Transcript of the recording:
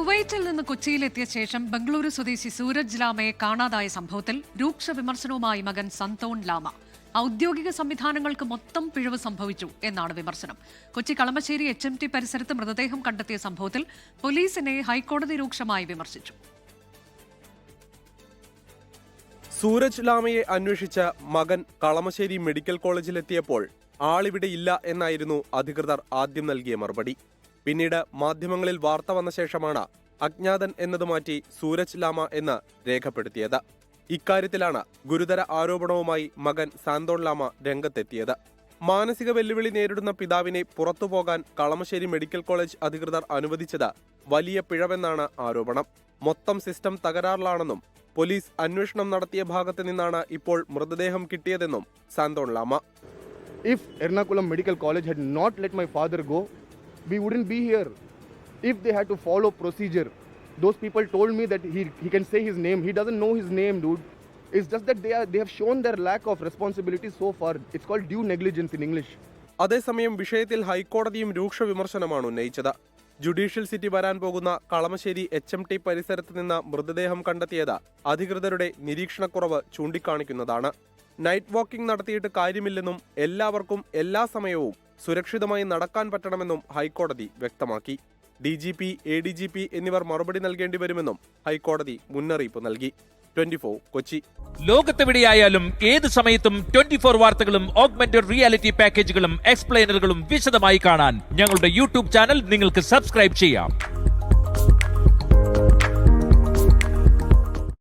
കുവൈറ്റിൽ നിന്ന് കൊച്ചിയിലെത്തിയ ശേഷം ബംഗളൂരു സ്വദേശി സൂരജ് ലാമയെ കാണാതായ സംഭവത്തിൽ രൂക്ഷ വിമർശനവുമായി മകൻ സന്തോൺ ലാമ. ഔദ്യോഗിക സംവിധാനങ്ങൾക്ക് മൊത്തം പിഴവ് സംഭവിച്ചു എന്നാണ് വിമർശനം. കൊച്ചി കളമശ്ശേരി HMT പരിസരത്ത് മൃതദേഹം കണ്ടെത്തിയ സംഭവത്തിൽ പോലീസിനെ ഹൈക്കോടതി രൂക്ഷമായി വിമർശിച്ചു. സൂരജ് ലാമയെ അന്വേഷിച്ച മകൻ കളമശ്ശേരി മെഡിക്കൽ കോളേജിലെത്തിയപ്പോൾ ആളിവിടെ ഇല്ല എന്നായിരുന്നു അധികൃതർ ആദ്യം നൽകിയ മറുപടി. പിന്നീട് മാധ്യമങ്ങളിൽ വാർത്ത വന്ന ശേഷമാണ് അജ്ഞാതൻ എന്നത് മാറ്റി സൂരജ് ലാമ എന്ന് രേഖപ്പെടുത്തിയത്. ഇക്കാര്യത്തിലാണ് ഗുരുതര ആരോപണവുമായി മകൻ സാന്തോൺ ലാമ രംഗത്തെത്തിയത്. മാനസിക വെല്ലുവിളി നേരിടുന്ന പിതാവിനെ പുറത്തുപോകാൻ കളമശ്ശേരി മെഡിക്കൽ കോളേജ് അധികൃതർ അനുവദിച്ചത് വലിയ പിഴവെന്നാണ് ആരോപണം. മൊത്തം സിസ്റ്റം തകരാറിലാണെന്നും പോലീസ് അന്വേഷണം നടത്തിയ ഭാഗത്ത് നിന്നാണ് ഇപ്പോൾ മൃതദേഹം കിട്ടിയതെന്നും സാന്തോൺ ലാമ. If Ernakulam Medical College had not let my father go, we wouldn't be here. If they had to follow procedure, those people told me that he can say his name. He doesn't know his name, dude. It's just that they have shown their lack of responsibility so far. It's called due negligence in English. അതേസമയം വിഷയത്തിൽ ഹൈക്കോടതിയും രൂക്ഷ വിമർശനമാണ് ഉന്നയിച്ചത്. Judicial city വരാൻ പോകുന്ന Kalamassery HMT പരിസരത്ത് നിന്ന് മൃതദേഹം കണ്ടെത്തിയത് അധികൃതരുടെ നിരീക്ഷണക്കുറവ് ചൂണ്ടിക്കാണിക്കുന്നതാണ്. നൈറ്റ് വാക്കിംഗ് നടത്തിയിട്ട് കാര്യമില്ലെന്നും എല്ലാവർക്കും എല്ലാ സമയവും സുരക്ഷിതമായി നടക്കാൻ പറ്റണമെന്നും ഹൈക്കോടതി വ്യക്തമാക്കി. DGP, ADGP എന്നിവർ മറുപടി നൽകേണ്ടി വരുമെന്നും ഹൈക്കോടതി മുന്നറിയിപ്പ് നൽകി. 24 കൊച്ചി. ലോകത്തെവിടെയായാലും ഏത് സമയത്തും 24 വാർത്തകളും ഓഗ്മെന്റഡ് റിയാലിറ്റി പാക്കേജുകളും എക്സ്പ്ലെയിനറുകളും വിശദമായി കാണാൻ ഞങ്ങളുടെ YouTube ചാനൽ നിങ്ങൾക്ക് സബ്സ്ക്രൈബ് ചെയ്യാം.